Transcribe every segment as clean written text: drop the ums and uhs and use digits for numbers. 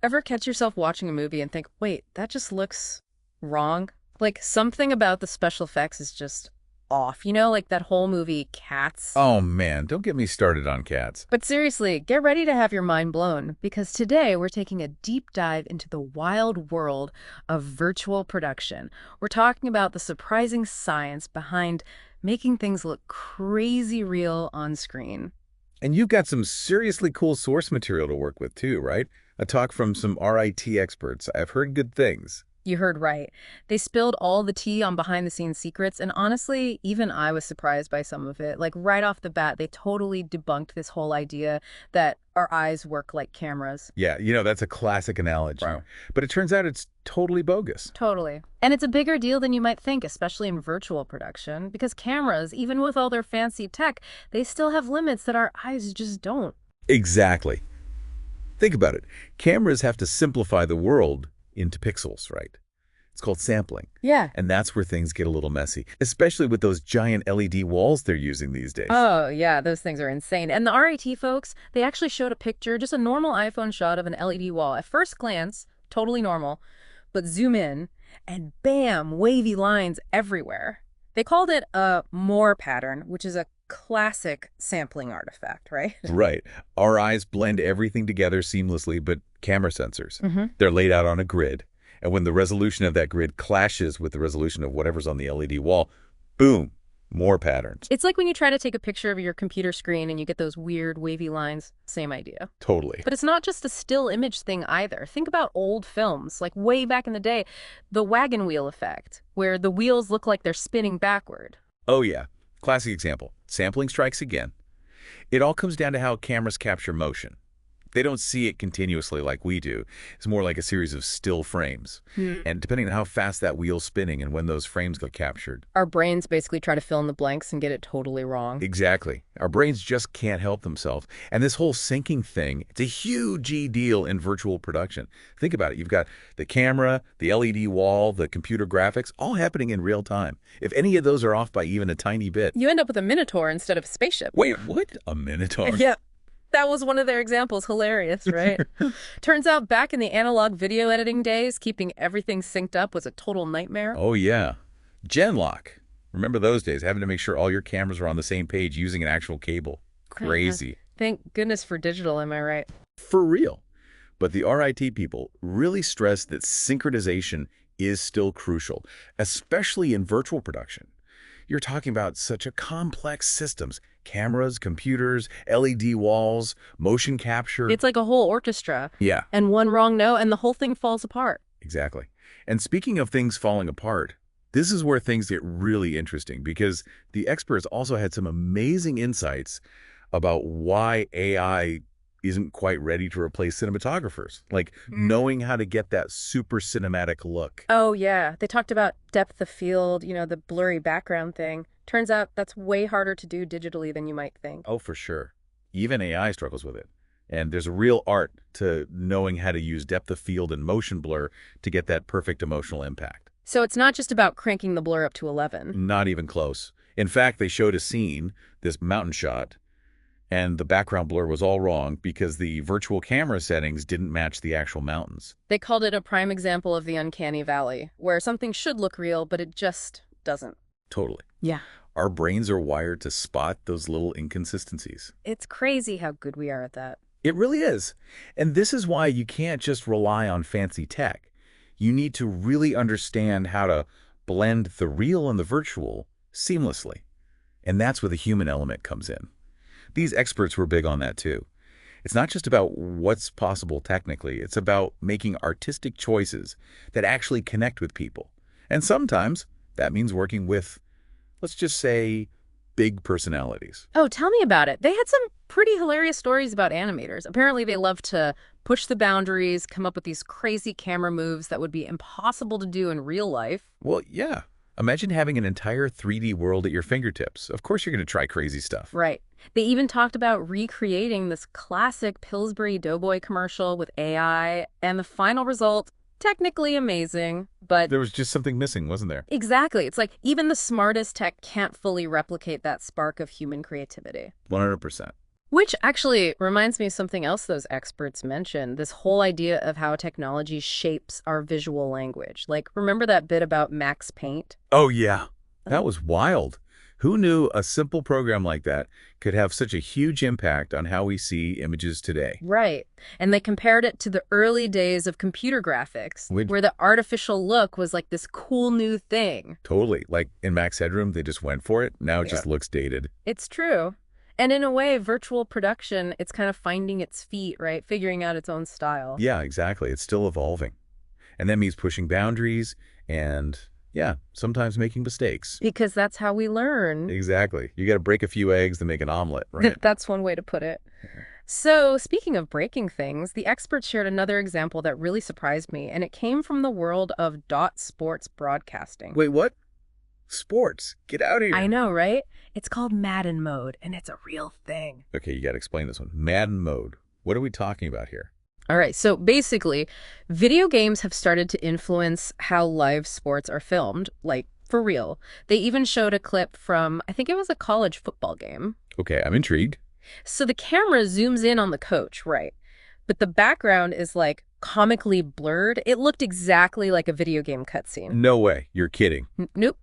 Ever catch yourself watching a movie and think, wait, that just looks wrong? Like something about the special effects is just off. You know, like that whole movie, Cats? Oh man, don't get me started on cats. But seriously, get ready to have your mind blown because today we're taking a deep dive into the wild world of virtual production. We're talking about the surprising science behind making things look crazy real on screen. And you've got some seriously cool source material to work with too, right? A talk from some RIT experts. I've heard good things. You heard right. They spilled all the tea on behind the scenes secrets, and honestly, even I was surprised by some of it. Like right off the bat, they totally debunked this whole idea that our eyes work like cameras. Yeah, that's a classic analogy. Wow. But it turns out it's totally bogus. Totally. And it's a bigger deal than you might think, especially in virtual production, because cameras, even with all their fancy tech, they still have limits that our eyes just don't. Exactly. Think about it. Cameras have to simplify the world into pixels, right? It's called sampling. Yeah. And that's where things get a little messy, especially with those giant LED walls they're using these days. Oh, yeah, those things are insane. And the RIT folks, they actually showed a picture, just a normal iPhone shot of an LED wall. At first glance, totally normal, but zoom in, and bam, wavy lines everywhere. They called it a Moore pattern, which is a classic sampling artifact, right? Right. Our eyes blend everything together seamlessly, but camera sensors, they're laid out on a grid. And when the resolution of that grid clashes with the resolution of whatever's on the LED wall, boom, more patterns. It's like when you try to take a picture of your computer screen and you get those weird wavy lines. Same idea. Totally. But it's not just a still image thing either. Think about old films, like way back in the day, the wagon wheel effect, where the wheels look like they're spinning backward. Oh, yeah. Classic example. Sampling strikes again. It all comes down to how cameras capture motion. They don't see it continuously like we do. It's more like a series of still frames. And depending on how fast that wheel's spinning and when those frames get captured. Our brains basically try to fill in the blanks and get it totally wrong. Exactly. Our brains just can't help themselves. And this whole syncing thing, it's a huge deal in virtual production. Think about it. You've got the camera, the LED wall, the computer graphics, all happening in real time. If any of those are off by even a tiny bit. You end up with a Minotaur instead of a spaceship. Wait, what? A Minotaur? Yeah. That was one of their examples. Hilarious, right? Turns out back in the analog video editing days, keeping everything synced up was a total nightmare. Oh, yeah. Genlock. Remember those days, having to make sure all your cameras are on the same page using an actual cable. Crazy. Thank goodness for digital, am I right? For real. But the RIT people really stress that synchronization is still crucial, especially in virtual production. You're talking about such a complex systems. Cameras, computers, LED walls, motion capture. It's like a whole orchestra. Yeah, And one wrong note and the whole thing falls apart. exactly. And speaking of things falling apart, this is where things get really interesting because the experts also had some amazing insights about why AI isn't quite ready to replace cinematographers. Like knowing how to get that super cinematic look. Oh, yeah. They talked about depth of field, the blurry background thing. Turns out that's way harder to do digitally than you might think. Oh, for sure. Even AI struggles with it. And there's a real art to knowing how to use depth of field and motion blur to get that perfect emotional impact. So it's not just about cranking the blur up to 11. Not even close. In fact, they showed a scene, this mountain shot, and the background blur was all wrong because the virtual camera settings didn't match the actual mountains. They called it a prime example of the uncanny valley, where something should look real, but it just doesn't. Totally. Yeah. Our brains are wired to spot those little inconsistencies. It's crazy how good we are at that. It really is. And this is why you can't just rely on fancy tech. You need to really understand how to blend the real and the virtual seamlessly. And that's where the human element comes in. These experts were big on that too. It's not just about what's possible technically. It's about making artistic choices that actually connect with people. And sometimes that means working with, let's just say, big personalities. Oh, tell me about it. They had some pretty hilarious stories about animators. Apparently they love to push the boundaries, come up with these crazy camera moves that would be impossible to do in real life. Well, yeah. Imagine having an entire 3D world at your fingertips. Of course you're going to try crazy stuff. Right. They even talked about recreating this classic Pillsbury Doughboy commercial with AI, and the final result, technically amazing, but... There was just something missing, wasn't there? Exactly. It's like even the smartest tech can't fully replicate that spark of human creativity. 100%. Which actually reminds me of something else those experts mentioned, this whole idea of how technology shapes our visual language. Like, remember that bit about Max Paint? Oh, yeah. Uh, That was wild. Who knew a simple program like that could have such a huge impact on how we see images today? Right. And they compared it to the early days of computer graphics, We'd where the artificial look was like this cool new thing. totally, like in Max Headroom, they just went for it. Now it Yeah. just looks dated. It's true. And in a way, virtual production, it's kind of finding its feet, right? Figuring out its own style. Yeah, exactly. It's still evolving. And that means pushing boundaries and, yeah, sometimes making mistakes. Because that's how we learn. Exactly. You got to break a few eggs to make an omelet, right? That's one way to put it. So, speaking of breaking things, the experts shared another example that really surprised me, and it came from the world of dot sports broadcasting. Wait, what? Sports. Get out of I here. know, right? It's called Madden mode, and it's a real thing. Okay, you got to explain this one. Madden mode. What are we talking about here? All right, so basically, video games have started to influence how live sports are filmed, like for real. They even showed a clip from, I think it was a college football game. Okay, I'm intrigued. So the camera zooms in on the coach, right? But the background is like comically blurred. It looked exactly like a video game cutscene. No way. You're kidding. Nope.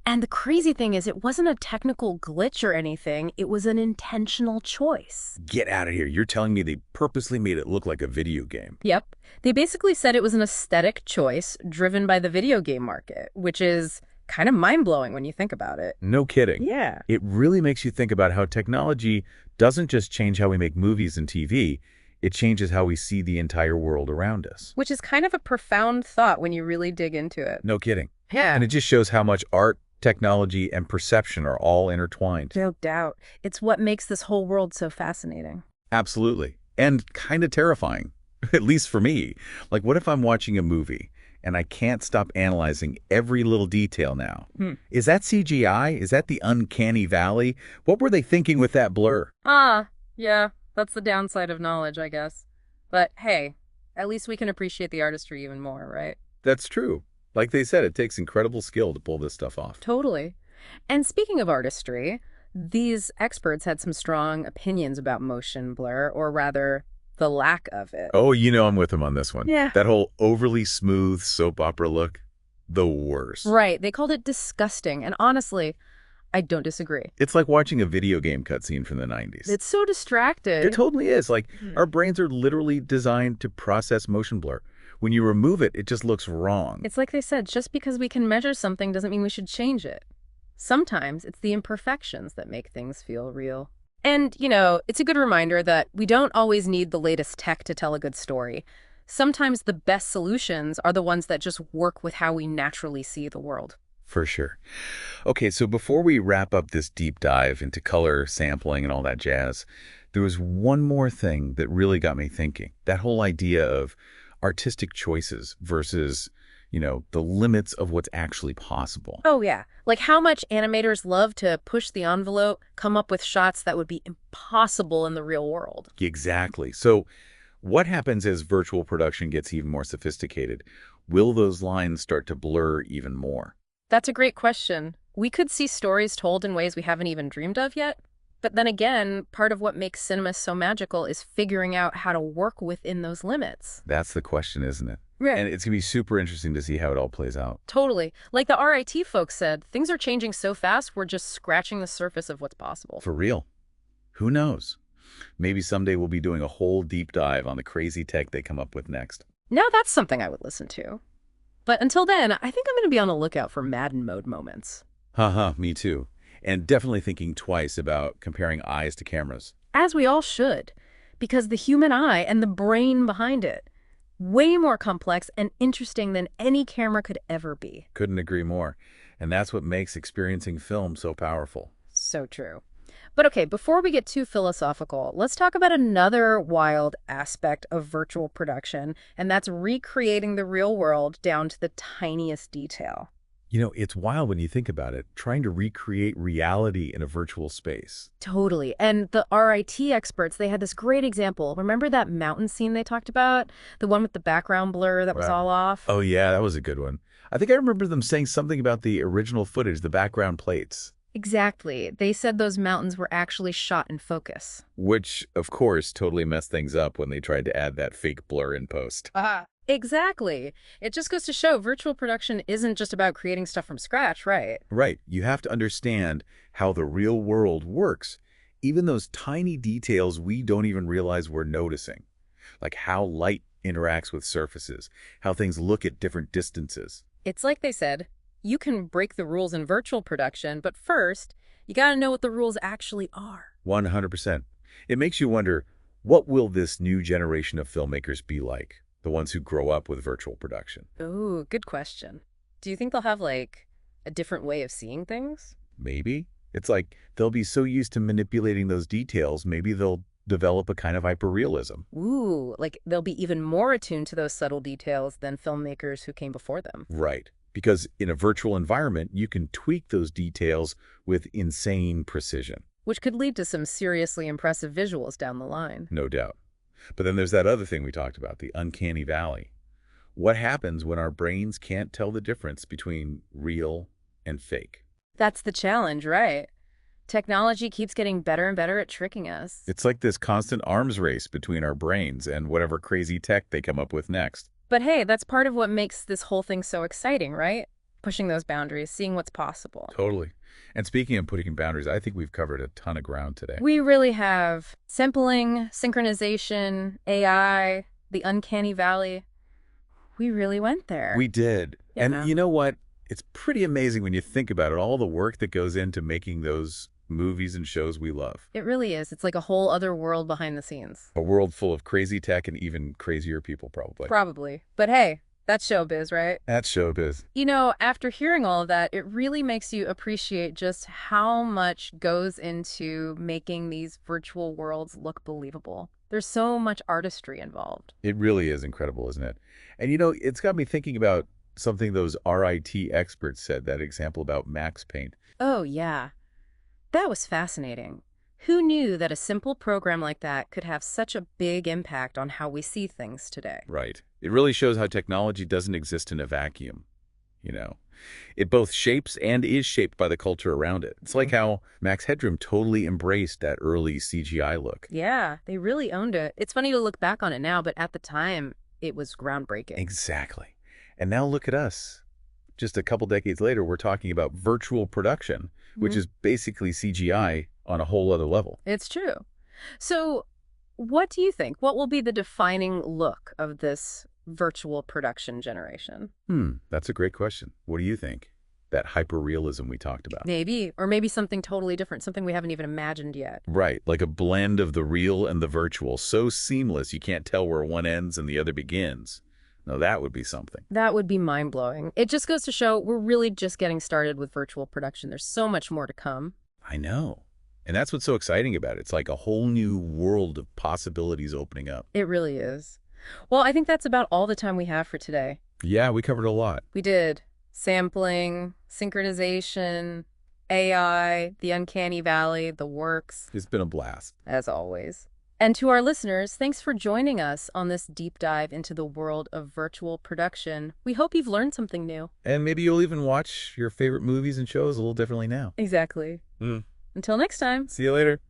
And the crazy thing is, it wasn't a technical glitch or anything. It was an intentional choice. Get out of here. You're telling me they purposely made it look like a video game. Yep. They basically said it was an aesthetic choice driven by the video game market, which is kind of mind-blowing when you think about it. No kidding. Yeah. It really makes you think about how technology doesn't just change how we make movies and TV, it changes how we see the entire world around us. Which is kind of a profound thought when you really dig into it. No kidding. Yeah. And it just shows how much art, technology, and perception are all intertwined. No doubt. It's what makes this whole world so fascinating. Absolutely. And kind of terrifying, at least for me. Like, what if I'm watching a movie and I can't stop analyzing every little detail now? Is that CGI? Is that the uncanny valley? What were they thinking with that blur? Yeah, that's the downside of knowledge, I guess. But hey, at least we can appreciate the artistry even more, right? That's true. Like they said, it takes incredible skill to pull this stuff off. Totally. And speaking of artistry, these experts had some strong opinions about motion blur, or rather, the lack of it. Oh, you know I'm with them on this one. Yeah. That whole overly smooth soap opera look, the worst. Right. They called it disgusting. And honestly, I don't disagree. It's like watching a video game cutscene from the 90s. It's so distracted. It totally is. Like, our brains are literally designed to process motion blur. When you remove it, it just looks wrong. It's like they said, just because we can measure something doesn't mean we should change it. Sometimes it's the imperfections that make things feel real. And, it's a good reminder that we don't always need the latest tech to tell a good story. Sometimes the best solutions are the ones that just work with how we naturally see the world. For sure. Okay, so before we wrap up this deep dive into color, sampling, and all that jazz, there was one more thing that really got me thinking. That whole idea of artistic choices versus, the limits of what's actually possible. Oh, yeah. Like how much animators love to push the envelope, come up with shots that would be impossible in the real world. Exactly. So what happens as virtual production gets even more sophisticated? Will those lines start to blur even more? That's a great question. We could see stories told in ways we haven't even dreamed of yet. But then again, part of what makes cinema so magical is figuring out how to work within those limits. That's the question, isn't it? Right. And it's going to be super interesting to see how it all plays out. Totally. Like the RIT folks said, things are changing so fast, we're just scratching the surface of what's possible. For real. Who knows? Maybe someday we'll be doing a whole deep dive on the crazy tech they come up with next. Now that's something I would listen to. But until then, I think I'm going to be on the lookout for Madden mode moments. Haha, me too. And definitely thinking twice about comparing eyes to cameras. As we all should, because the human eye and the brain behind it, way more complex and interesting than any camera could ever be. Couldn't agree more. And that's what makes experiencing film so powerful. So true. But okay, before we get too philosophical, let's talk about another wild aspect of virtual production, and that's recreating the real world down to the tiniest detail. It's wild when you think about it, trying to recreate reality in a virtual space. Totally. And the RIT experts, they had this great example. Remember that mountain scene they talked about? The one with the background blur that was Wow. all off? Oh, yeah, that was a good one. I think I remember them saying something about the original footage, the background plates. Exactly. They said those mountains were actually shot in focus. Which, of course, totally messed things up when they tried to add that fake blur in post. Exactly. It just goes to show virtual production isn't just about creating stuff from scratch, right? Right. You have to understand how the real world works, even those tiny details we don't even realize we're noticing, like how light interacts with surfaces, how things look at different distances. It's like they said, you can break the rules in virtual production, but first, you gotta know what the rules actually are. 100%. It makes you wonder, what will this new generation of filmmakers be like? The ones who grow up with virtual production? Ooh, good question. Do you think they'll have, like, a different way of seeing things? Maybe. It's like they'll be so used to manipulating those details, maybe they'll develop a kind of hyperrealism. Ooh, like they'll be even more attuned to those subtle details than filmmakers who came before them. Right. Because in a virtual environment, you can tweak those details with insane precision. Which could lead to some seriously impressive visuals down the line. No doubt. But then there's that other thing we talked about, the uncanny valley. What happens when our brains can't tell the difference between real and fake? That's the challenge, right? Technology keeps getting better and better at tricking us. It's like this constant arms race between our brains and whatever crazy tech they come up with next. But hey, that's part of what makes this whole thing so exciting, right? Pushing those boundaries, seeing what's possible. Totally. And speaking of putting boundaries, I think we've covered a ton of ground today. We really have sampling, synchronization, AI, the uncanny valley. We really went there. We did. Yeah. And you know what? It's pretty amazing when you think about it, all the work that goes into making those movies and shows we love. It really is. It's like a whole other world behind the scenes. A world full of crazy tech and even crazier people, probably. Probably. But hey, that's showbiz, right? That's showbiz. You know, after hearing all of that, it really makes you appreciate just how much goes into making these virtual worlds look believable. There's so much artistry involved. It really is incredible, isn't it? And you know, it's got me thinking about something those RIT experts said, that example about Max Paint. Oh, yeah. That was fascinating. Who knew that a simple program like that could have such a big impact on how we see things today? Right. It really shows how technology doesn't exist in a vacuum, you know. It both shapes and is shaped by the culture around it. It's like how Max Headroom totally embraced that early CGI look. Yeah, they really owned it. It's funny to look back on it now, but at the time, it was groundbreaking. Exactly. And now look at us. Just a couple decades later, we're talking about virtual production, which is basically CGI on a whole other level. It's true. So, what do you think? What will be the defining look of this virtual production generation? That's a great question. What do you think? That hyperrealism we talked about. Maybe, or maybe something totally different, something we haven't even imagined yet. Right, like a blend of the real and the virtual, so seamless you can't tell where one ends and the other begins. Now that would be something. That would be mind-blowing. It just goes to show we're really just getting started with virtual production. There's so much more to come. I know. And that's what's so exciting about it. It's like a whole new world of possibilities opening up. It really is. Well, I think that's about all the time we have for today. Yeah, we covered a lot. We did sampling, synchronization, AI, the uncanny valley, the works, It's been a blast. as always. And to our listeners, thanks for joining us on this deep dive into the world of virtual production. We hope you've learned something new. And maybe you'll even watch your favorite movies and shows a little differently now. Exactly. Until next time. See you later.